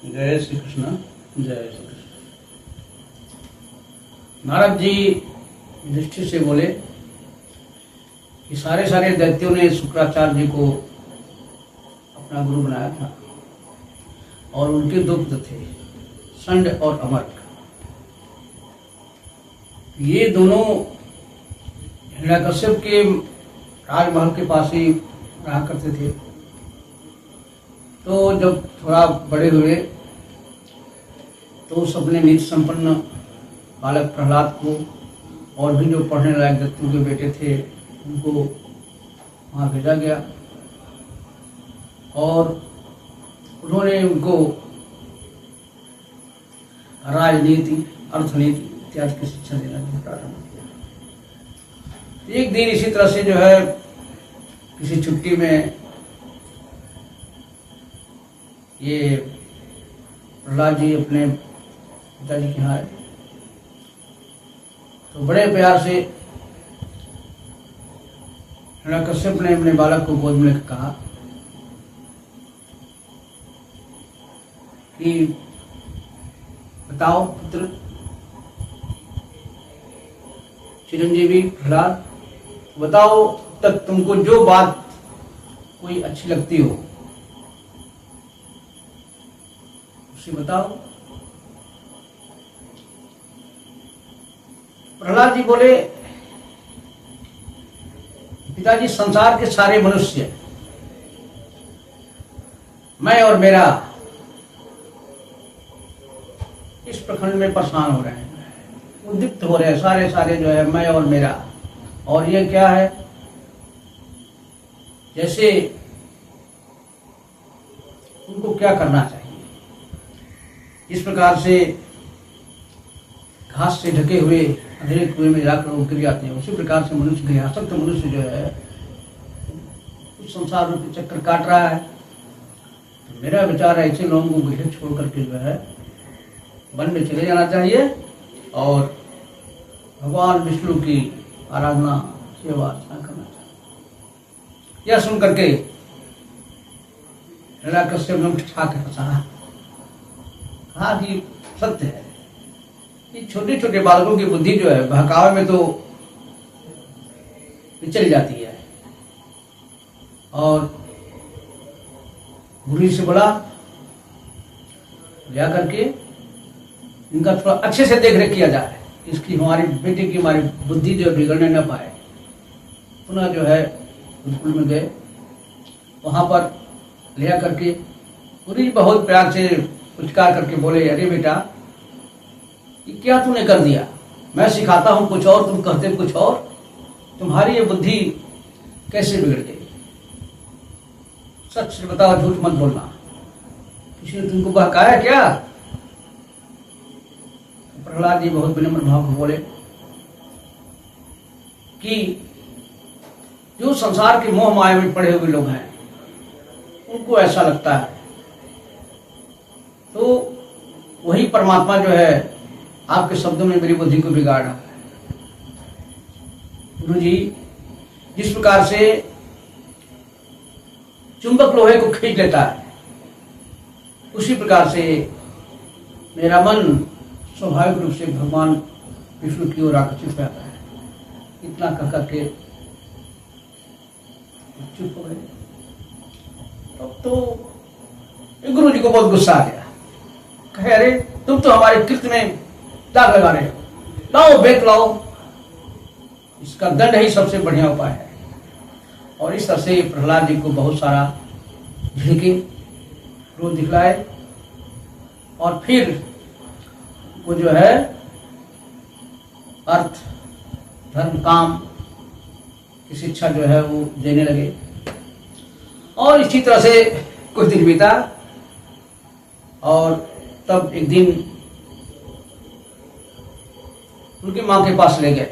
जय श्री कृष्ण। जय श्री कृष्ण। नारद जी युधिष्ठिर से बोले कि सारे दैत्यों ने शुक्राचार्य जी को अपना गुरु बनाया था और उनके दो पुत्र थे, संड और अमर्क। ये दोनों हिरण्यकश्यप के राजमहल के पास ही रहा करते थे। तो जब थोड़ा बड़े हुए तो उस अपने नीति संपन्न बालक प्रहलाद को और भी जो पढ़ने लायक दैत्यों के बेटे थे उनको वहाँ भेजा गया और उन्होंने उनको राजनीति, अर्थनीति इत्यादि की शिक्षा देना प्रारंभ किया। एक दिन इसी तरह से जो है किसी छुट्टी में ये प्रहलाद जी अपने पिताजी के यहाँ आए तो बड़े प्यार से हिरण्यकश्यप ने अपने बालक को गोद में लेकर कहा कि बताओ पुत्र चिरंजीवी प्रहलाद, बताओ तक तुमको जो बात कोई अच्छी लगती हो उसे बताओ। प्रहलाद जी बोले, पिताजी संसार के सारे मनुष्य मैं और मेरा इस प्रखंड में परेशान हो रहे हैं, उद्दीप्त हो रहे हैं, सारे जो है मैं और मेरा। और ये क्या है, जैसे उनको क्या करना चाहिए, इस प्रकार से घास से ढके हुए अंधेरे कुएं में जाकर वो गिर जाते हैं, उसी प्रकार से मनुष्य गृहस्थ मनुष्य जो है उस संसार रूपी चक्कर काट रहा है। तो मेरा विचार है ऐसे लोगों को गृह छोड़ करके जो है वन में चले जाना चाहिए और भगवान विष्णु की आराधना, सेवा, अर्चना करना चाहिए। यह सुन करके हिरण्यकश्यप ने ठा के हंसा, कहा कि सत्य है, ये छोटे छोटे बालकों की बुद्धि जो है बहकावे में तो चली जाती है। और गुरु से बोला जा करके इनका थोड़ा अच्छे से देख रेख किया जाए, इसकी हमारी बेटे की हमारी बुद्धि जो बिगड़ने न पाए। पुनः जो है गुरुकुल में गए, वहां पर ले करके गुरु जी बहुत प्यार से पुचकार करके बोले, अरे बेटा ये क्या तूने कर दिया, मैं सिखाता हूं कुछ और तुम कहते कुछ और, तुम्हारी ये बुद्धि कैसे बिगड़ गई, सच से बताओ, झूठ मत बोलना, किसी ने तुमको बहकाया क्या। प्रहलाद जी बहुत विनम्र भाव में बोले कि जो संसार के मोह माया में पड़े हुए लोग हैं उनको ऐसा लगता है, तो वही परमात्मा जो है आपके शब्दों में मेरी बुद्धि को बिगाड़ रहा है। गुरु जी जिस प्रकार से चुंबक लोहे को खींच लेता है, उसी प्रकार से मेरा मन स्वाभाविक रूप से भगवान विष्णु की ओर आकर्षित हो जाता है। इतना कह करके चुप हो गए। तब तो गुरु जी को बहुत गुस्सा आ गया, कहे अरे तुम तो हमारे कृत्य में दाग लगा रहे हो, लाओ बेत लाओ, इसका दंड ही सबसे बढ़िया उपाय है। और इस तरह से प्रहलाद जी को बहुत सारा झिड़के, क्रोध दिखलाए और फिर वो जो है अर्थ, धर्म, काम की शिक्षा जो है वो देने लगे। और इसी तरह से कुछ दिन बीता और तब एक दिन उनकी माँ के पास ले गए।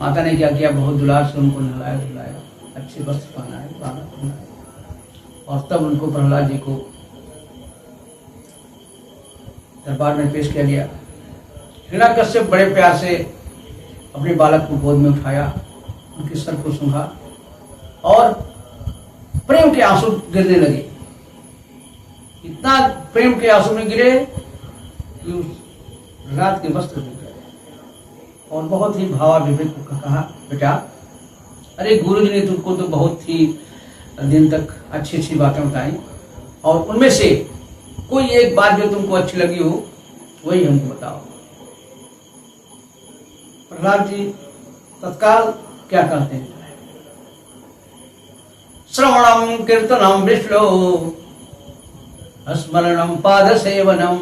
माता ने क्या किया, बहुत दुलार से उनको नहलाया धुलाया, अच्छे वस्त्र पहनाए, और तब उनको प्रहलाद जी को दरबार में पेश किया गया। हिरण्यकश्यप बड़े प्यार से अपने बालक को गोद में उठाया, उनके सर को सूंघा और प्रेम के आंसू गिरने लगे। इतना प्रेम के आंसू में गिरे कि उस रात के वस्त्र बिक गए। और बहुत ही भावाभिभूत कहा, बेटा अरे गुरुजी ने तुमको तो बहुत ही दिन तक अच्छी अच्छी बातें बताई, और उनमें से कोई एक बात जो तुमको अच्छी लगी हो वही हमको बताओ। प्रहलाद जी तत्काल क्या कहते हैं, श्रवणम कीर्तनम विष्णु स्मरणम पाद सेवनम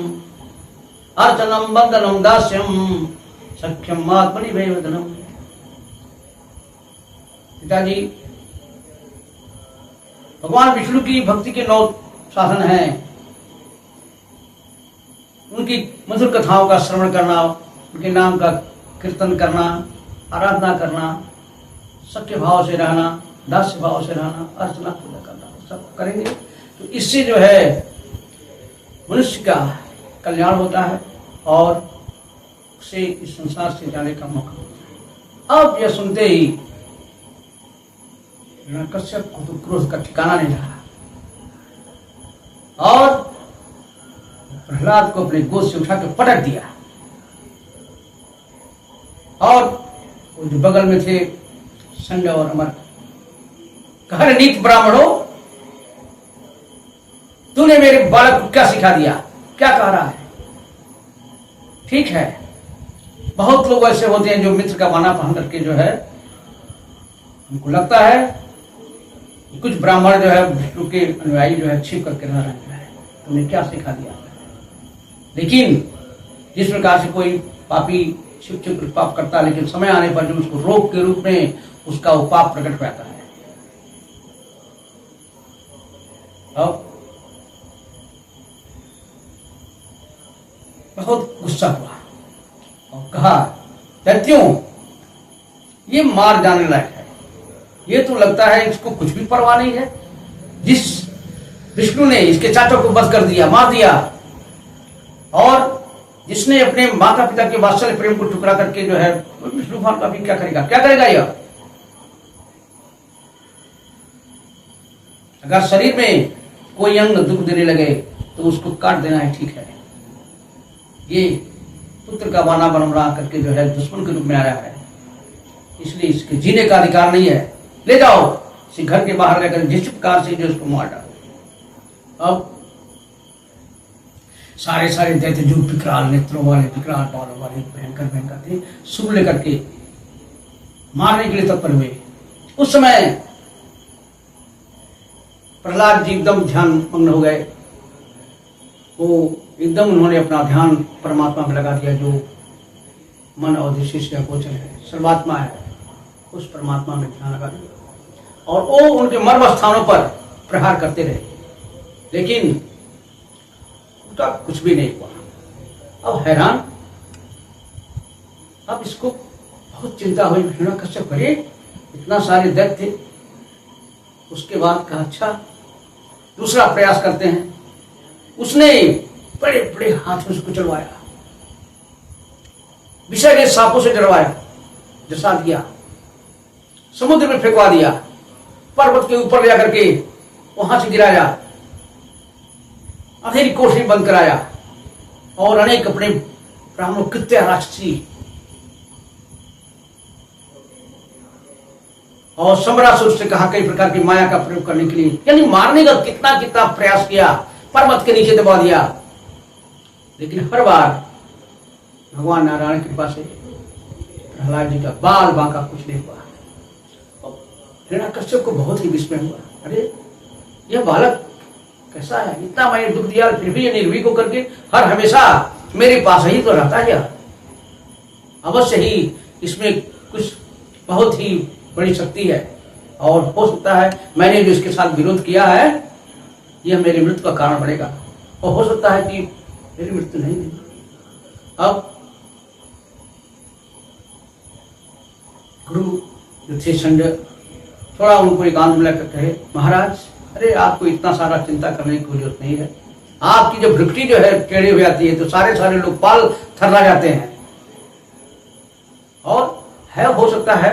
अर्चनम वंदनम दास्यम सख्यम आत्मनिवेदनम। पिताजी भगवान विष्णु की भक्ति के 9 साधन हैं। उनकी मधुर कथाओं का श्रवण करना, उनके नाम का कीर्तन करना, आराधना करना, सख्य भाव से रहना, दास्य भाव से रहना, अर्चना पूजा करना, सब करेंगे तो इससे जो है मनुष्य का कल्याण होता है और उसे इस संसार से जाने का मौका मिलता है। अब यह सुनते ही हिरण्यकश्यप को तो क्रोध का ठिकाना नहीं रहा और प्रहलाद को अपने गोद से उठा के पटक दिया। और वो जो बगल में थे संजय और अमर, कहा नीच ब्राह्मणों, तूने मेरे बालक को क्या सिखा दिया, क्या कह रहा है। ठीक है, बहुत लोग ऐसे होते हैं जो मित्र का माना पहन करके जो है उनको लगता है कुछ ब्राह्मण जो है विष्णु के अनुयायी जो है छिप करके रह रहे हैं, तुमने क्या सिखा दिया। लेकिन जिस प्रकार से कोई पापी छिप छिप पाप करता है, लेकिन समय आने पर जो उसको रोग के रूप में उसका वो पाप प्रकट पाता है। अब बहुत गुस्सा हुआ और कहा, दैत्यों ये मार जाने लायक है, ये तो लगता है इसको कुछ भी परवाह नहीं है। जिस विष्णु ने इसके चाचा को वध कर दिया, मार दिया, और जिसने अपने माता पिता के वात्सल्य प्रेम को टुकड़ा करके जो है विष्णु भगवान का भी क्या करेगा, क्या करेगा यह। अगर शरीर में कोई अंग दुख देने लगे तो उसको काट देना है, ठीक है। ये पुत्र का वाना बनमरा करके जो है दुश्मन के रूप में आया है, इसलिए इसके जीने का अधिकार नहीं है। ले जाओ इसे घर के बाहर लेकर जिस प्रकार से जो उसको मार डालो। अब सारे दैत्य जो विकराल नेत्रों वाले, विकराल बालों वाले, भयंकर भयंकर थे, सूर लेकर के मारने के लिए तत्पर हुए। उस समय प्रहलाद जी एकदम ध्यान मग्न हो गए। वो एकदम उन्होंने अपना ध्यान परमात्मा में लगा दिया, जो मन और दृष्टि से अगोचर है, सर्वात्मा है, उस परमात्मा में ध्यान लगा दिया। और वो उनके मर्म स्थानों पर प्रहार करते रहे, लेकिन उनका कुछ भी नहीं हुआ। अब हैरान, अब इसको बहुत चिंता हुई। हिरण्यकश्यप करे इतना सारे दैत्य थे, उसके बाद कहा अच्छा दूसरा प्रयास करते हैं। उसने बड़े बड़े हाथों से कुचलवाया, विषय के सांपों से डरवाया, जसा दिया, समुद्र में फेंकवा दिया, पर्वत के ऊपर ले जाकर के वहां से गिराया, अंधेरी कोठरी बंद कराया, और अनेक अपने ब्राह्मणों कृत्य राक्षसी और सम्रासुर से कहा कई प्रकार की माया का प्रयोग करने के लिए, यानी मारने का कितना कितना प्रयास किया, पर्वत के नीचे दबा दिया, लेकिन हर बार भगवान नारायण की कृपा से प्रहलाद जी का बाल बांका कुछ नहीं हुआ। हिरण्यकश्यप को बहुत ही विस्मय हुआ, अरे यह बालक कैसा है, इतना मैंने दुख दिया फिर भी ये निर्भीक होकर के हर हमेशा मेरे पास ही तो रहता है। अवश्य ही इसमें कुछ बहुत ही बड़ी शक्ति है, और हो सकता है मैंने जो इसके साथ विरोध किया है यह मेरी मृत्यु का कारण बनेगा, और हो सकता है कि मेरी मृत्यु नहीं हुई। अब गुरु जो थे संजय थोड़ा उनको एकांत में लेकर कहे, महाराज अरे आपको इतना सारा चिंता करने की जरूरत नहीं है, आपकी जब भ्रुकुटी जो है टेढ़ी हो जाती है तो सारे लोग पाल थर्रा जाते हैं, और है हो सकता है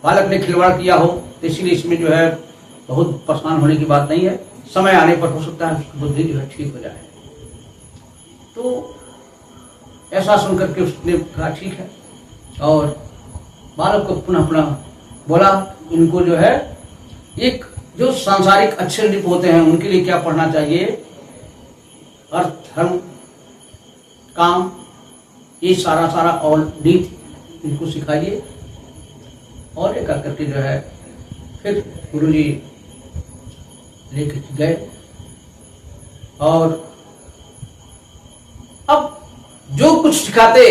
बालक ने खिलवाड़ किया हो, तो इसलिए इसमें जो है बहुत परेशान होने की बात नहीं है। समय आने पर हो सकता है उसकी बुद्धि जो है ठीक हो जाए। तो ऐसा सुनकर के उसने कहा ठीक है, और बालक को पुनः पुनः बोला इनको जो है एक जो सांसारिक अच्छे नृप होते हैं उनके लिए क्या पढ़ना चाहिए, अर्थ धर्म काम ये सारा और नीति इनको सिखाइए। और एक करके जो है फिर गुरुजी लेके गए। और अब जो कुछ सिखाते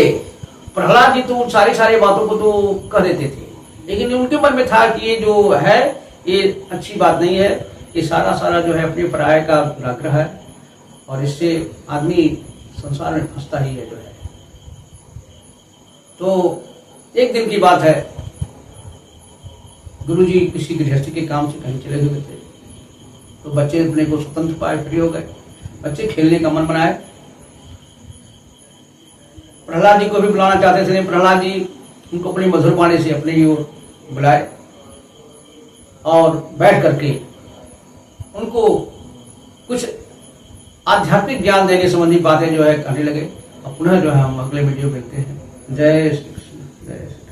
प्रहलाद जी तो सारी बातों को तो कह देते थे, लेकिन उनके मन में था कि ये जो है ये अच्छी बात नहीं है, ये सारा जो है अपने पराये का दुराग्रह है और इससे आदमी संसार में फंसता ही है जो है। तो एक दिन की बात है, गुरुजी किसी गृहस्थी के काम से कहीं चले हुए थे, तो बच्चे अपने को स्वतंत्र पाए, फ्री हो गए। बच्चे खेलने का मन बनाए, प्रहलाद जी को भी बुलाना चाहते थे। प्रहलाद जी उनको अपनी मधुर वाणी से अपने ही ओर बुलाए और बैठ करके उनको कुछ आध्यात्मिक ज्ञान देने संबंधी बातें जो है कहने लगे। और पुनः जो है हम अगले वीडियो देखते हैं। जय श्री कृष्ण, जय श्री।